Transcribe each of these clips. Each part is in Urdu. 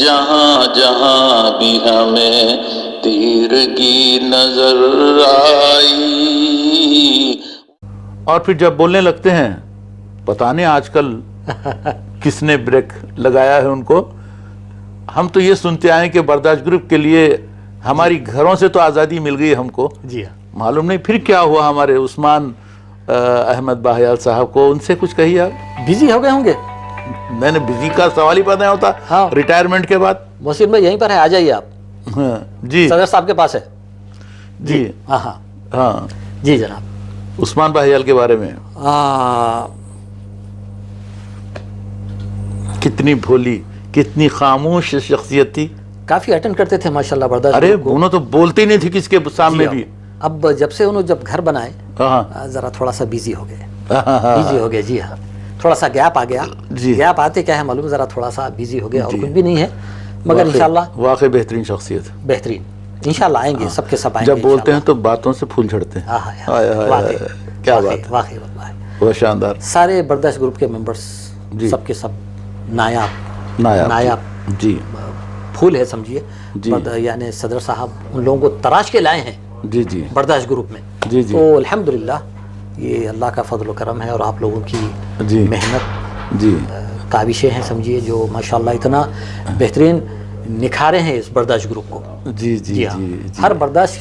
جہاں جہاں بھی ہمیں تیرگی نظر آئی. اور پھر جب بولنے لگتے ہیں پتہ نہیں آج کل کس نے بریک لگایا ہے ان کو. ہم تو یہ سنتے آئے کہ برداشت گروپ کے لیے ہماری گھروں سے تو آزادی مل گئی ہم کو. جی ہاں. معلوم نہیں پھر کیا ہوا ہمارے عثمان احمد باحیال صاحب کو. ان سے کچھ کہیے آپ. بزی ہو گئے ہوں گے. میں نے بزی کا سوال ہی پتہ نہیں ہوتا. ہاں. ریٹائرمنٹ کے بعد. محسن بھائی یہیں پر ہے, آ جائیے آپ. جی صدر صاحب کے پاس ہے. جی ہاں ہاں ہاں. جی جناب. عثمان باحیال کے بارے میں کتنی بھولی کتنی خاموش شخصیت تھی. کافی اٹینڈ کرتے تھے ماشاءاللہ برداشت. ارے انہوں تو بولتے ہی نہیں تھی کس کے سامنے بھی. اب جب سے انہوں جب گھر بنائے ذرا تھوڑا سا بیزی ہو گئے. بیزی ہو گئے. جی ہاں. تھوڑا سا گیپ آ گیا. گیپ آتے کیا ہے معلوم, ذرا تھوڑا سا بیزی ہو گیا اور کچھ بھی نہیں ہے. مگر انشاءاللہ واقعی بہترین شخصیت. بہترین. انشاءاللہ آئیں گے سب کے سب آئیں گے. جب بولتے ہیں تو باتوں سے پھول جھڑتے ہیں. کیا بات ہے. واقعی واللہ وہ شاندار. سارے برداشت گروپ کے ممبرز سب کے سب نایاب جی پھول ہے سمجھیے. یعنی صدر صاحب ان لوگوں کو تراش کے لائے ہیں جی جی برداشت گروپ میں. جی جی. تو الحمدللہ یہ اللہ کا فضل و کرم ہے اور آپ لوگوں کی محنت جی کاوشیں ہیں سمجھیے جو ماشاءاللہ اتنا بہترین نکھارے ہیں اس برداشت گروپ کو. جی جی جی ہاں. ہر برداشت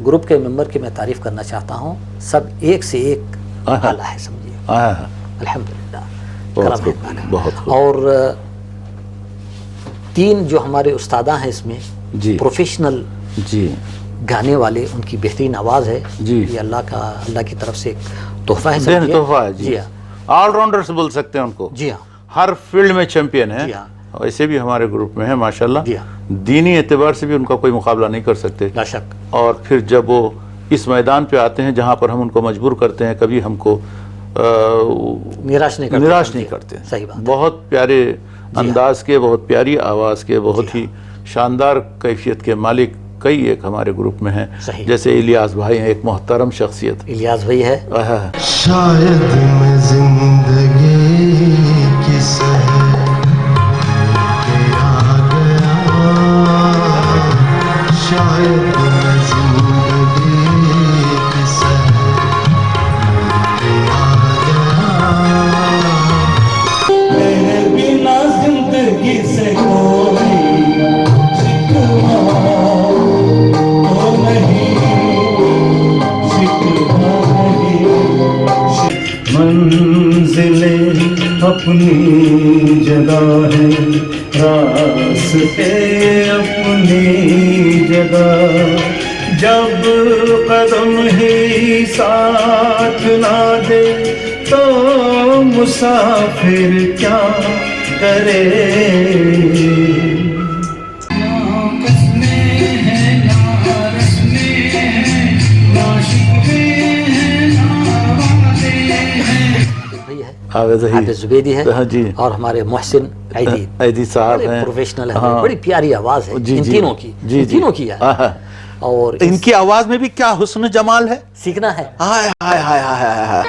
گروپ کے ممبر کی میں تعریف کرنا چاہتا ہوں. سب ایک سے ایک اعلیٰ ہے سمجھیے. الحمدللہ کرم ہے. بہت. اور 3 جو ہمارے استاداں ہیں اس میں پروفیشنل جی گانے والے, ان کی بہترین آواز ہے. یہ اللہ کی طرف سے ایک تحفہ ہے سمجھیے. تحفہ ہے. جی ہاں. آل راؤنڈرز بول سکتے ہیں ان کو. جی ہاں. ہر فیلڈ میں چیمپئن ہیں. جی ہاں. ایسے بھی ہمارے گروپ میں ہیں ماشاءاللہ. جی ہاں. دینی اعتبار سے بھی ان کا کوئی مقابلہ نہیں کر سکتے. لا شک. اور پھر جب وہ اس میدان پہ آتے ہیں جہاں پر ہم ان کو مجبور کرتے ہیں, کبھی ہم کو نراش نہیں کرتے. صحیح بات. بہت پیارے انداز کے, بہت پیاری آواز کے, بہت ہی شاندار کیفیت کے مالک کئی ایک ہمارے گروپ میں ہیں. جیسے الیاس بھائی ہیں, ایک محترم شخصیت. الیاس بھائی ہے. شاید میں زندگی کی سہر کے آ گیا, شاید میں زندگی کی سہر کے آ گیا. میرے بنا زندگی سے کوئی منزلیں اپنی جگہ ہے, راستے اپنی جگہ, جب قدم ہی ساتھ نہ دے تو مسافر کیا کرے. حافظ زبیدی ہے. اور ہمارے محسن عیدی صاحب ہیں, پروفیشنل ہے. بڑی پیاری آواز ہے ان تینوں کی. تینوں کی ہے. اور ان کی آواز میں بھی کیا حسن جمال ہے, سیکھنا ہے. ہائے ہائے ہائے ہائے ہائے.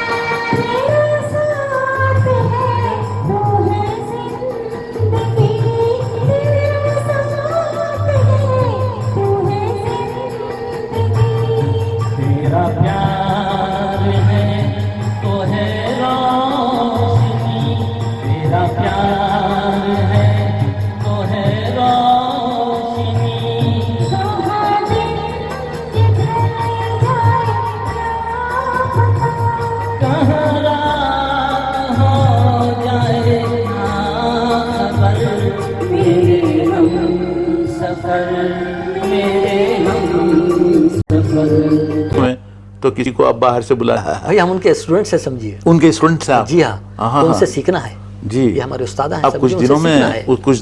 تو کسی کو اب باہر سے بلایا ہے. بھائی ہم ان کے اسٹوڈنٹس ہیں سمجھیے. ان کے اسٹوڈنٹس ہیں. جی ہاں. ان سے سیکھنا ہے. جی یہ ہمارے استاد ہیں. اب کچھ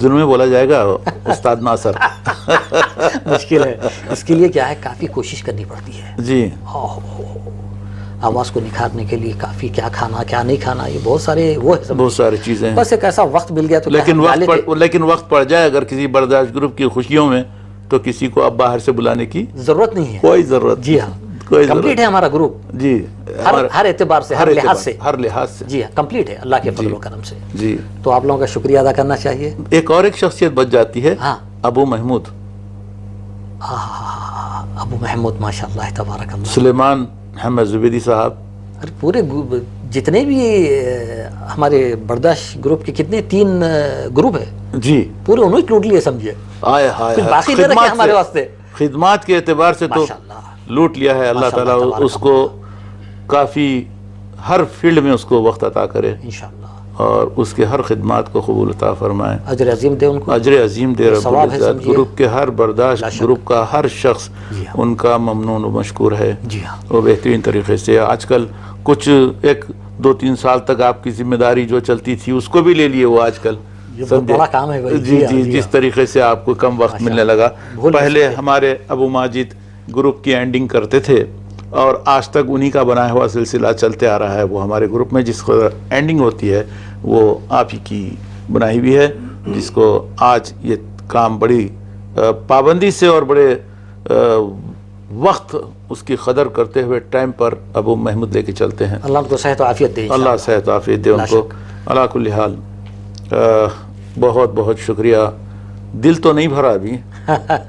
دنوں میں بولا جائے گا استاد ناصر. مشکل ہے. اس کے لیے کیا ہے, کافی کوشش کرنی پڑتی ہے. جی. آواز کو نکھارنے کے لیے کافی کیا کھانا کیا نہیں کھانا, یہ بہت سارے چیزیں. بس ایک ایسا وقت مل گیا تو لیکن وقت پڑ جائے اگر کسی برداشت گروپ کی خوشیوں میں, تو کسی کو اب باہر سے بلانے کی ضرورت نہیں ہے. کوئی ضرورت. جی ہاں. کوئی کمپلیٹ ہے ہمارا گروپ جی، ہر اعتبار سے، ہر لحاظ سے، ہر لحاظ سے جی ہاں کمپلیٹ ہے اللہ کے فضل و کرم سے. جی. تو آپ لوگوں کا شکریہ ادا کرنا چاہیے. ایک اور ایک شخصیت بچ جاتی ہے، ہاں ابو محمود، ابو محمود ماشاء اللہ تبارک اللہ. سلیمان محمد زبیدی صاحب. ارے پورے جتنے بھی ہمارے برداشت گروپ کے کتنے 3 گروپ ہیں جی پورے انہوں نے لوٹ لیے سمجھے. آئے ہائے کچھ باقی نہ رکھے ہمارے واسطے. خدمات کے اعتبار سے تو ماشاءاللہ لوٹ لیا ہے. اللہ تعالیٰ اس کو کافی ہر فیلڈ میں اس کو وقت عطا کرے انشاءاللہ اور اس کے ہر خدمات کو قبول عطا فرمائے. اجر عظیم دے ان کو. اجر عظیم دے رب ثواب ہے العزت. سمجھیے. گروپ کے ہر برداشت گروپ کا ہر شخص جی ہاں. ان کا ممنون و مشکور ہے. جی ہاں. وہ بہترین طریقے سے آج کل کچھ 1-2-3 سال تک آپ کی ذمہ داری جو چلتی تھی اس کو بھی لے لیے وہ آج کل. یہ بہت بڑا کام ہے بھائی. جی جی جس طریقے سے آپ کو کم وقت ملنے لگا. پہلے ہمارے ابو ماجد گروپ کی اینڈنگ کرتے تھے اور آج تک انہی کا بنایا ہوا سلسلہ چلتے آ رہا ہے. وہ ہمارے گروپ میں جس کو اینڈنگ ہوتی ہے وہ آپ ہی کی بنائی ہوئی ہے، جس کو آج یہ کام بڑی پابندی سے اور بڑے وقت اس کی قدر کرتے ہوئے ٹائم پر ابو محمود لے کے چلتے ہیں. اللہ ان کو صحت و عافیت دے. اللہ صحت و عافیت دے ان کو. علا کل حال بہت بہت شکریہ. دل تو نہیں بھرا ابھی،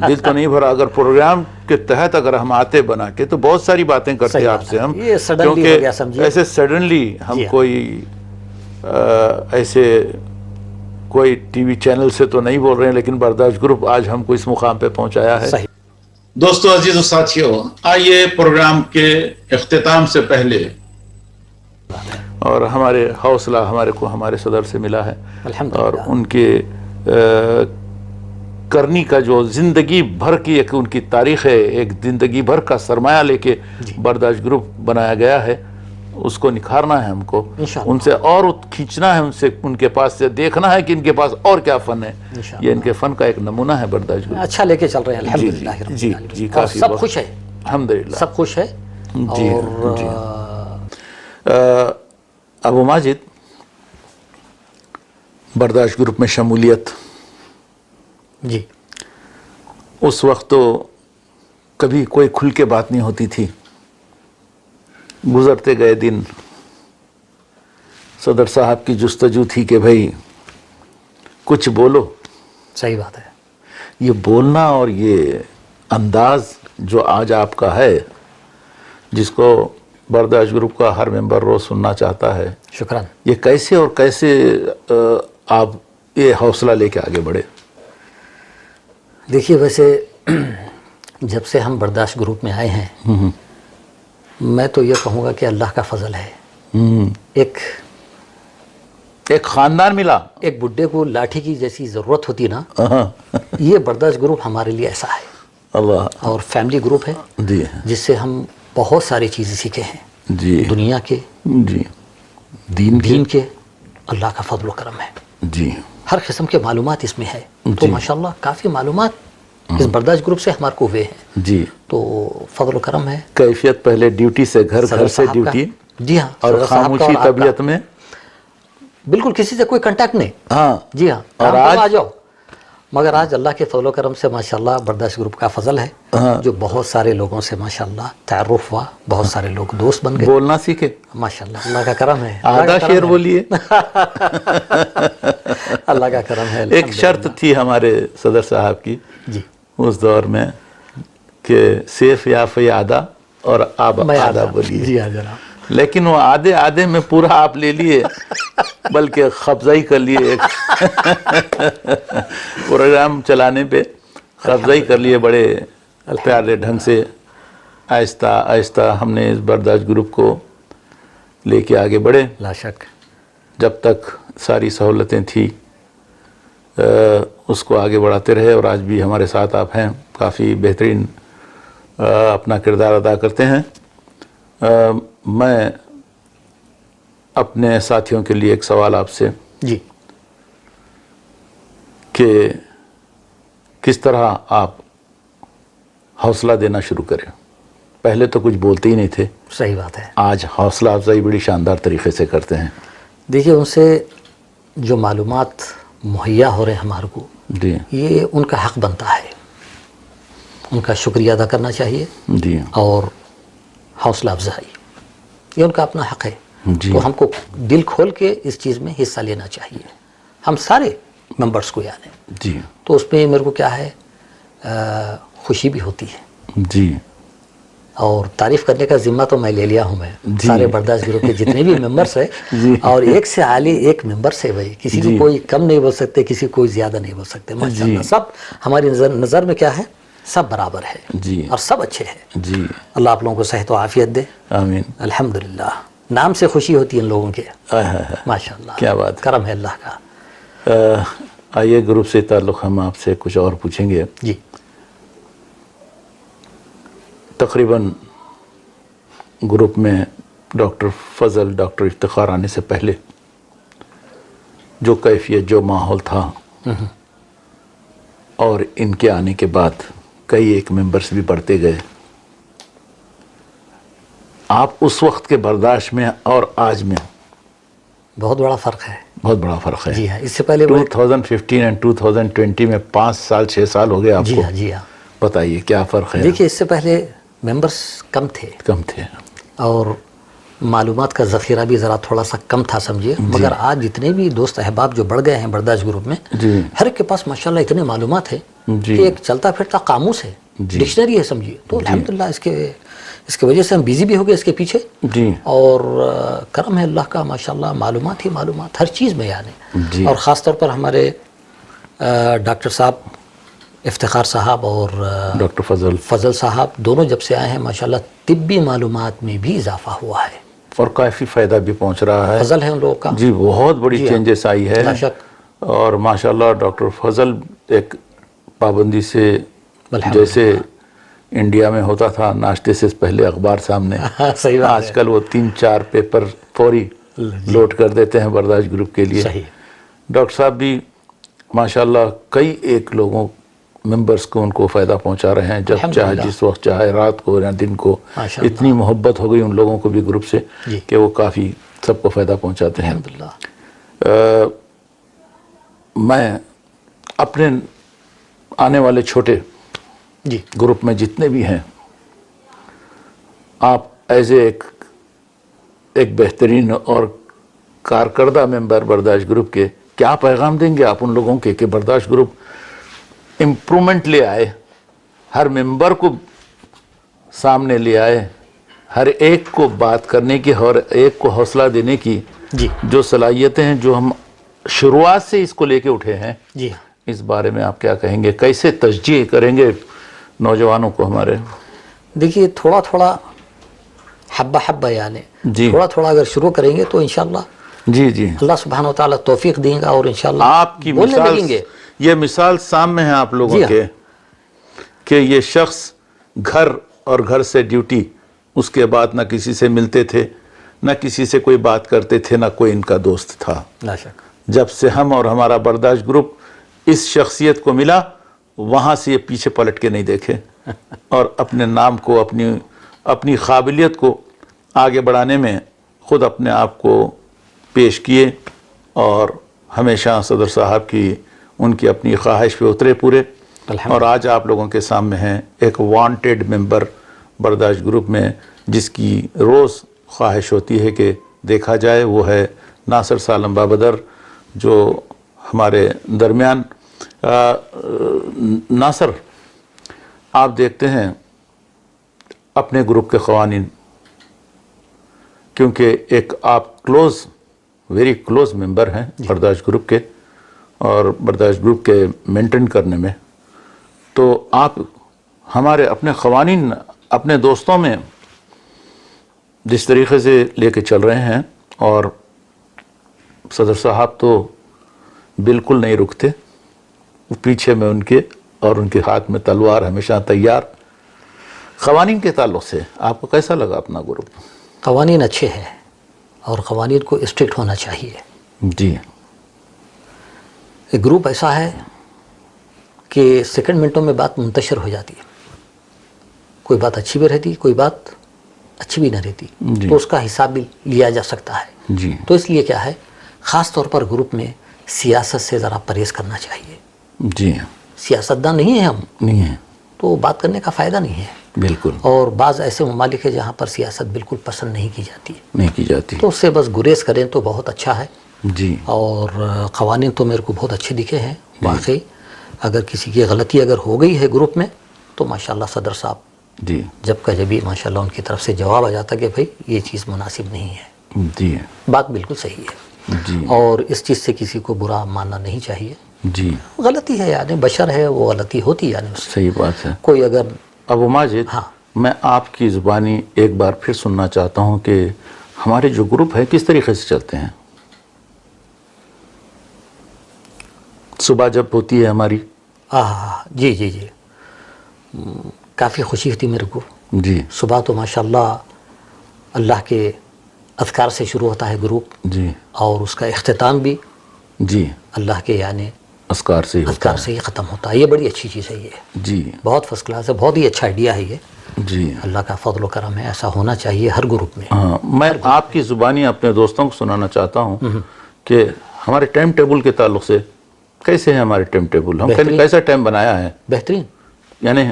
دل تو نہیں بھرا. اگر پروگرام کے تحت اگر ہم آتے بنا کے تو بہت ساری باتیں کرتے آپ سے ہم، کیونکہ ایسے سڈنلی ہم کوئی ایسے کوئی ٹی وی چینل سے تو نہیں بول رہے ہیں، لیکن برداشت گروپ آج ہم کو اس مقام پہ پہنچایا ہے. دوستو عزیز و ساتھیو، آئیے پروگرام کے اختتام سے پہلے اور ہمارے حوصلہ ہمارے صدر سے ملا ہے اور ان کے کرنی کا جو زندگی بھر کی ایک ان کی تاریخ ہے، ایک زندگی بھر کا سرمایہ لے کے برداشت گروپ بنایا گیا ہے، اس کو نکھارنا ہے ہم کو. ان سے اور کھینچنا ہے، ان کے پاس سے دیکھنا ہے کہ ان کے پاس اور کیا فن ہے. یہ ان کے فن کا ایک نمونہ ہے برداشت گروپ. اچھا لے کے چل رہے ہیں الحمدللہ. جی جی کافی. سب خوش ہے الحمدللہ، سب خوش ہے. جی جی. ابو ماجد برداشت گروپ میں شمولیت جی اس وقت تو کبھی کوئی کھل کے بات نہیں ہوتی تھی. گزرتے گئے دن صدر صاحب کی جستجو تھی کہ بھائی کچھ بولو. صحیح بات ہے. یہ بولنا اور یہ انداز جو آج آپ کا ہے، جس کو برداشت گروپ کا ہر ممبر روز سننا چاہتا ہے، شکران. یہ کیسے اور کیسے آپ یہ حوصلہ لے کے آگے بڑھے؟ دیکھیے ویسے جب سے ہم برداشت گروپ میں آئے ہیں میں تو یہ کہوں گا کہ اللہ کا فضل ہے. ایک خاندان ملا. ایک بڈھے کو لاٹھی کی جیسی ضرورت ہوتی نا، یہ برداشت گروپ ہمارے لیے ایسا ہے. اللہ. اور فیملی گروپ ہے جی جس سے ہم بہت ساری چیزیں سیکھے ہیں. جی دنیا کے، جی دین کے. اللہ کا فضل و کرم ہے. جی ہر قسم کے معلومات اس میں ہے. تو ماشاءاللہ کافی معلومات اس برداشت گروپ سے ہمارے کو ہوئے ہیں. جی تو فضل و کرم ہے. کیفیت پہلے ڈیوٹی سے گھر سے ڈیوٹی. جی ہاں. اور خاموشی طبیعت میں بالکل کسی سے کوئی کنٹیکٹ نہیں. ہاں جی ہاں. اور آج آ جاؤ. مگر آج اللہ کے فضل و کرم سے ماشاءاللہ برداشت گروپ کا فضل ہے جو بہت سارے لوگوں سے ماشاءاللہ تعارف ہوا. بہت سارے لوگ دوست بن گئے. بولنا سیکھے. ماشاءاللہ اللہ کا کرم ہے. آدھا شعر بولیے. اللہ کا کرم ہے. ایک شرط تھی ہمارے صدر صاحب کی جی اس دور میں کہ سیف یا فیادہ اور آپ آدھا بولیے. جی ہاں جناب. لیکن وہ آدھے میں پورا آپ لے لیے، بلکہ قبضہ ہی کر لیے. ایک پروگرام چلانے پہ قبضہ ہی کر لیے بڑے پیارے ڈھنگ سے. آہستہ آہستہ ہم نے اس برداشت گروپ کو لے کے آگے بڑھے. لا شک جب تک ساری سہولتیں تھیں اس کو آگے بڑھاتے رہے اور آج بھی ہمارے ساتھ آپ ہیں. کافی بہترین اپنا کردار ادا کرتے ہیں. میں اپنے ساتھیوں کے لیے ایک سوال آپ سے جی کہ کس طرح آپ حوصلہ دینا شروع کریں؟ پہلے تو کچھ بولتے ہی نہیں تھے. صحیح بات ہے. آج حوصلہ افزائی بڑی شاندار طریقے سے کرتے ہیں. دیکھیے ان سے جو معلومات مہیا ہو رہے ہیں ہمارے کو، جی یہ ان کا حق بنتا ہے. ان کا شکریہ ادا کرنا چاہیے. جی اور حوصلہ افزائی، یہ ان کا اپنا حق ہے. جی. تو ہم کو دل کھول کے اس چیز میں حصہ لینا چاہیے، ہم سارے ممبرس کو یعنی. جی. تو اس میں میرے کو کیا ہے خوشی بھی ہوتی ہے. جی. اور تعریف کرنے کا ذمہ تو میں لے لیا ہوں میں. جی. سارے برداشت گروپ کے جتنے بھی ممبرس ہیں جی. اور ایک سے عالی ایک ممبر سے بھائی، کسی کو جی. کوئی کم نہیں بول سکتے، کسی کو کوئی زیادہ نہیں بول سکتے. ماشاءاللہ سب ہماری نظر میں کیا ہے، سب برابر ہے. جی. اور سب اچھے ہیں. جی. اللہ آپ لوگوں کو صحت و عافیت دے. آمین. الحمدللہ. نام سے خوشی ہوتی ہے ان لوگوں کے. ماشاءاللہ کیا بات. کرم ہے اللہ کا. آئیے گروپ سے تعلق ہم آپ سے کچھ اور پوچھیں گے. جی. تقریباً گروپ میں ڈاکٹر فضل، ڈاکٹر افتخار آنے سے پہلے جو کیفیت، جو ماحول تھا، اور ان کے آنے کے بعد کئی ایک ممبرس بھی بڑھتے گئے. آپ اس وقت کے برداشت میں اور آج میں بہت بڑا فرق ہے. بہت بڑا فرق ہے. جی ہاں. اس سے پہلے 2015 اور 2020 میں 5 سال 6 سال ہو گئے آپ جی کو. ہاں. جی ہاں. بتائیے کیا فرق ہے. دیکھیے، اس سے پہلے ممبرس کم تھے اور معلومات کا ذخیرہ بھی ذرا تھوڑا سا کم تھا سمجھیے. مگر آج جتنے بھی دوست احباب جو بڑھ گئے ہیں برداشت گروپ میں، جی. ہر ایک کے پاس ماشاءاللہ اتنے معلومات ہے جی. کہ ایک چلتا پھرتا قاموس ہے، جی. ڈکشنری ہے سمجھیے. تو الحمدللہ اس کے وجہ سے ہم بیزی بھی ہو گئے اس کے پیچھے. جی. اور کرم ہے اللہ کا ماشاءاللہ، معلومات ہی معلومات ہر چیز میں یعنی. جی. اور خاص طور پر ہمارے ڈاکٹر صاحب افتخار صاحب اور ڈاکٹر فضل صاحب دونوں جب سے آئے ہیں ماشاءاللہ طبی معلومات میں بھی اضافہ ہوا ہے اور کافی فائدہ بھی پہنچ رہا ہے. فضل ہے ان لوگوں کا. جی. بہت بڑی چینجز آئی ہے. لا شک. اور ماشاءاللہ ڈاکٹر فضل ایک پابندی سے، جیسے انڈیا میں ہوتا تھا ناشتے سے پہلے اخبار سامنے، صحیح بات ہے. آج کل وہ 3-4 پیپر فوری لوڈ کر دیتے ہیں برداشت گروپ کے لیے. صحیح. ڈاکٹر صاحب بھی ماشاءاللہ کئی ایک لوگوں ممبرس کو ان کو فائدہ پہنچا رہے ہیں، جب چاہے جس وقت چاہے، رات کو یا دن کو. اتنی محبت ہو گئی ان لوگوں کو بھی گروپ سے کہ وہ کافی سب کو فائدہ پہنچاتے ہیں. الحمدللہ. میں اپنے آنے والے چھوٹے جی گروپ میں جتنے بھی ہیں، آپ ایز اے ایک بہترین اور کارکردہ ممبر برداشت گروپ کے کیا پیغام دیں گے آپ ان لوگوں کے کہ برداشت گروپ امپرومنٹ لے آئے، ہر ممبر کو سامنے لے آئے، ہر ایک کو بات کرنے کی، ہر ایک کو حوصلہ دینے کی جی جو صلاحیتیں ہیں جو ہم شروعات سے اس کو لے کے اٹھے ہیں، جی اس بارے میں آپ کیا کہیں گے؟ کیسے تشجیع کریں گے نوجوانوں کو ہمارے؟ دیکھیے، تھوڑا تھوڑا حبہ حبہ یعنی جی. تھوڑا تھوڑا اگر شروع کریں گے تو انشاءاللہ جی. جی. اللہ سبحانہ وتعالی توفیق دیں گا اور انشاءاللہ آپ کی بولنے مثال، لگیں گے. یہ مثال سامنے ہے آپ لوگوں جی ہاں. کے کہ یہ شخص گھر اور گھر سے ڈیوٹی، اس کے بعد نہ کسی سے ملتے تھے، نہ کسی سے کوئی بات کرتے تھے، نہ کوئی ان کا دوست تھا. لا شک. جب سے ہم اور ہمارا برداشت گروپ اس شخصیت کو ملا، وہاں سے یہ پیچھے پلٹ کے نہیں دیکھے اور اپنے نام کو، اپنی قابلیت کو آگے بڑھانے میں خود اپنے آپ کو پیش کیے اور ہمیشہ صدر صاحب کی ان کی اپنی خواہش پہ اترے پورے. اور آج آپ لوگوں کے سامنے ہیں ایک وانٹیڈ ممبر برداشت گروپ میں، جس کی روز خواہش ہوتی ہے کہ دیکھا جائے. وہ ہے ناصر سالم بابدر جو ہمارے درمیان. ناصر، آپ دیکھتے ہیں اپنے گروپ کے قوانین، کیونکہ ایک آپ ویری کلوز ممبر ہیں برداشت گروپ کے اور برداشت گروپ کے مینٹین کرنے میں، تو آپ ہمارے اپنے قوانین اپنے دوستوں میں جس طریقے سے لے کے چل رہے ہیں، اور صدر صاحب تو بالکل نہیں رکتے، پیچھے میں ان کے اور ان کے ہاتھ میں تلوار ہمیشہ تیار. قوانین کے تعلق سے آپ کو کیسا لگا اپنا گروپ؟ قوانین اچھے ہیں اور قوانین کو اسٹرکٹ ہونا چاہیے. جی. ایک گروپ ایسا ہے کہ سیکنڈ منٹوں میں بات منتشر ہو جاتی ہے، کوئی بات اچھی بھی رہتی، کوئی بات اچھی بھی نہ رہتی، تو اس کا حساب بھی لیا جا سکتا ہے. جی. تو اس لیے کیا ہے، خاص طور پر گروپ میں سیاست سے ذرا پرہیز کرنا چاہیے. جی. سیاستدان نہیں ہیں ہم، نہیں ہے تو بات کرنے کا فائدہ نہیں ہے. بالکل اور بعض ایسے ممالک ہیں جہاں پر سیاست بالکل پسند نہیں کی جاتی، نہیں کی جاتی. تو اس سے بس گریز کریں تو بہت اچھا ہے. جی اور قوانین تو میرے کو بہت اچھے دکھے ہیں واقعی. اگر کسی کی غلطی اگر ہو گئی ہے گروپ میں تو ماشاءاللہ صدر صاحب جی جب کا جبھی ماشاءاللہ ان کی طرف سے جواب آ جاتا کہ بھائی یہ چیز مناسب نہیں ہے، جی بات بالکل صحیح ہے. جی اور اس چیز سے کسی کو برا ماننا نہیں چاہیے. جی غلطی ہے یعنی بشر ہے، وہ غلطی ہوتی ہے یعنی اس سے صحیح بات ہے. کوئی اگر ابو ماجد ہاں میں آپ کی زبانی ایک بار پھر سننا چاہتا ہوں کہ ہمارے جو گروپ ہے کس طریقے سے چلتے ہیں. صبح جب ہوتی ہے ہماری جی جی جی کافی خوشی ہوتی میرے کو. جی صبح تو ماشاءاللہ اللہ کے اذکار سے شروع ہوتا ہے گروپ، جی اور اس کا اختتام بھی جی اللہ کے یعنی اذکار سے ہی ہوتا اذکار سے ہی ختم ہوتا ہے. یہ بڑی اچھی چیز ہے، یہ ہے. جی بہت فرسٹ کلاس ہے، بہت ہی اچھا آئیڈیا ہے یہ. جی اللہ کا فضل و کرم ہے، ایسا ہونا چاہیے ہر گروپ میں. ہاں میں آپ کی زبانی اپنے دوستوں کو سنانا چاہتا ہوں کہ ہمارے ٹائم ٹیبل کے تعلق سے کیسے ہیں ہمارے ٹائم ٹیبل، ہم بہترین. کیسا ٹائم بنایا ہے، بہترین. یعنی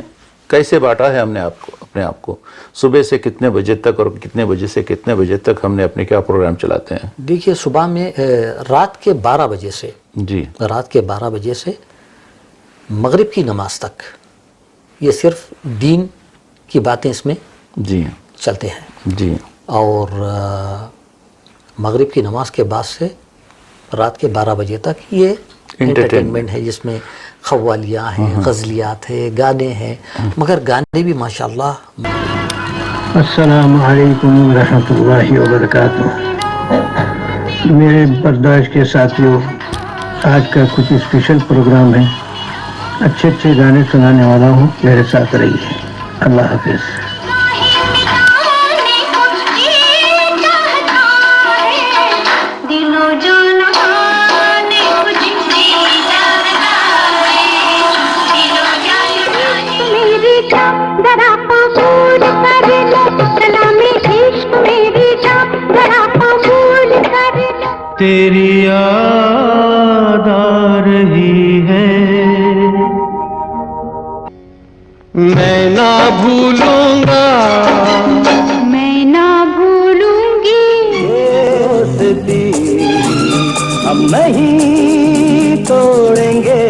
کیسے بانٹا ہے ہم نے اپنے آپ کو، صبح سے کتنے بجے تک اور کتنے بجے سے کتنے بجے تک ہم نے اپنے کیا پروگرام چلاتے ہیں. دیکھیے صبح میں رات کے 12 بجے سے جی رات کے 12 بجے سے مغرب کی نماز تک یہ صرف دین کی باتیں اس میں جی چلتے ہیں. جی اور مغرب کی نماز کے بعد سے رات کے 12 بجے تک یہ انٹرٹینمنٹ ہے، جس میں قوالیاں ہیں، غزلیات ہیں، گانے ہیں، مگر گانے بھی ماشاءاللہ. السلام علیکم ورحمۃ اللہ وبرکاتہ. میرے برداشت کے ساتھیوں، آج کا کچھ اسپیشل پروگرام ہے. اچھے اچھے گانے سنانے والا ہوں، میرے ساتھ رہیے. اللہ حافظ. تیری یاد آ رہی ہے، میں نہ بھولوں گا، میں نہ بھولوں گی دوستی ہم نہیں توڑیں گے.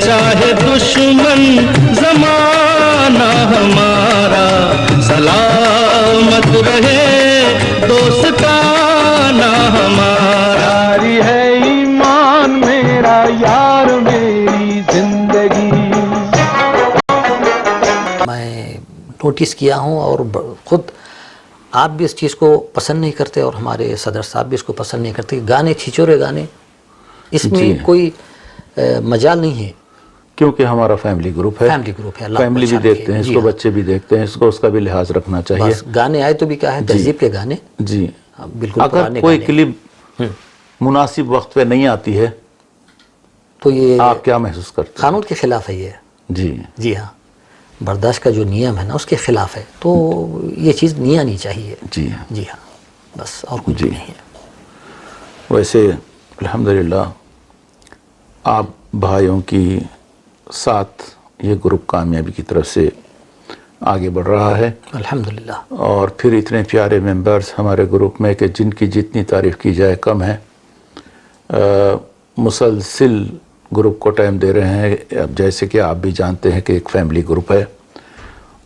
چاہے دشمن زمانہ ہمارا سلامت رہے، دوستانہ ہمارا. یاری ہے ایمان میرا، یار میری زندگی. میں نوٹس کیا ہوں اور خود آپ بھی اس چیز کو پسند نہیں کرتے اور ہمارے صدر صاحب بھی اس کو پسند نہیں کرتے. گانے چھچورے گانے اس میں جی. کوئی مجال نہیں ہے، کیونکہ ہمارا فیملی گروپ ہے، فیملی گروپ ہے. اللہ فیملی بھی اچھا رکھے. دیکھتے ہیں اس جی کو، ہاں. بچے بھی دیکھتے ہیں اس کو، اس کا بھی لحاظ رکھنا چاہیے. بس گانے آئے تو بھی کیا ہے تہذیب کے گانے. جی بالکل اگر پرانے کوئی گانے. کلپ مناسب وقت پہ نہیں آتی ہے تو یہ آپ کیا محسوس کرتے ہیں؟ قانون کے خلاف ہے یہ. جی جی ہاں، برداشت کا جو نیم ہے نا اس کے خلاف ہے، تو یہ چیز نہیں آنی چاہیے. جی جی ہاں، بس اور کچھ جی. نہیں ہے. ویسے الحمدللہ آپ بھائیوں کی ساتھ یہ گروپ کامیابی کی طرف سے آگے بڑھ رہا ہے، الحمدللہ. اور پھر اتنے پیارے ممبرز ہمارے گروپ میں کہ جن کی جتنی تعریف کی جائے کم ہے. مسلسل گروپ کو ٹائم دے رہے ہیں. اب جیسے کہ آپ بھی جانتے ہیں کہ ایک فیملی گروپ ہے،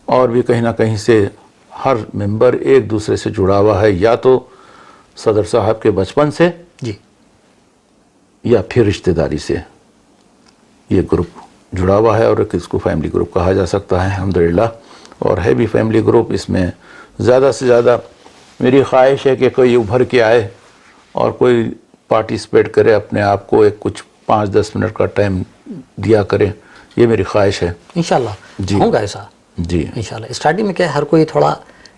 اور بھی کہیں نہ کہیں سے ہر ممبر ایک دوسرے سے جڑا ہوا ہے، یا تو صدر صاحب کے بچپن سے جی یا پھر رشتہ داری سے یہ گروپ جڑا ہوا ہے، اور اس کو فیملی گروپ کہا جا سکتا ہے الحمدللہ. اور ہے بھی فیملی گروپ. اس میں زیادہ سے زیادہ میری خواہش ہے کہ کوئی ابھر کے آئے اور کوئی پارٹیسپیٹ کرے، اپنے آپ کو ایک کچھ 5-10 منٹ کا ٹائم دیا کرے. یہ میری خواہش ہے. انشاءاللہ جی. ہوگا ایسا جی انشاءاللہ. اسٹارٹنگ میں کیا ہے، ہر کوئی تھوڑا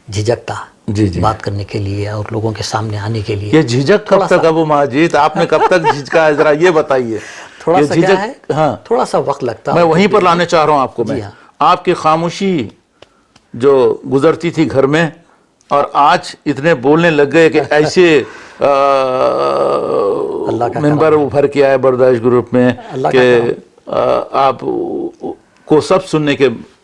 جھجکتا جی جی. بات کرنے کے لیے اور لوگوں کے سامنے آنے کے لیے. یہ جھجک کب تک ابو ماجد، آپ نے کب تک جھجکا ہے، ذرا یہ بتائیے. تھوڑا یہ سا کیا ہے، ہاں تھوڑا سا وقت لگتا. میں وہیں پر لانے چاہ رہا ہوں آپ کو. میں جی ہاں. آپ کی خاموشی جو گزرتی تھی گھر میں، اور آج اتنے بولنے لگ گئے کہ ایسے اللہ کا ممبر کرم. ابھر کے آئے برداشت گروپ میں اللہ کا کہ کرم. آپ کو سب سننے کے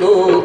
2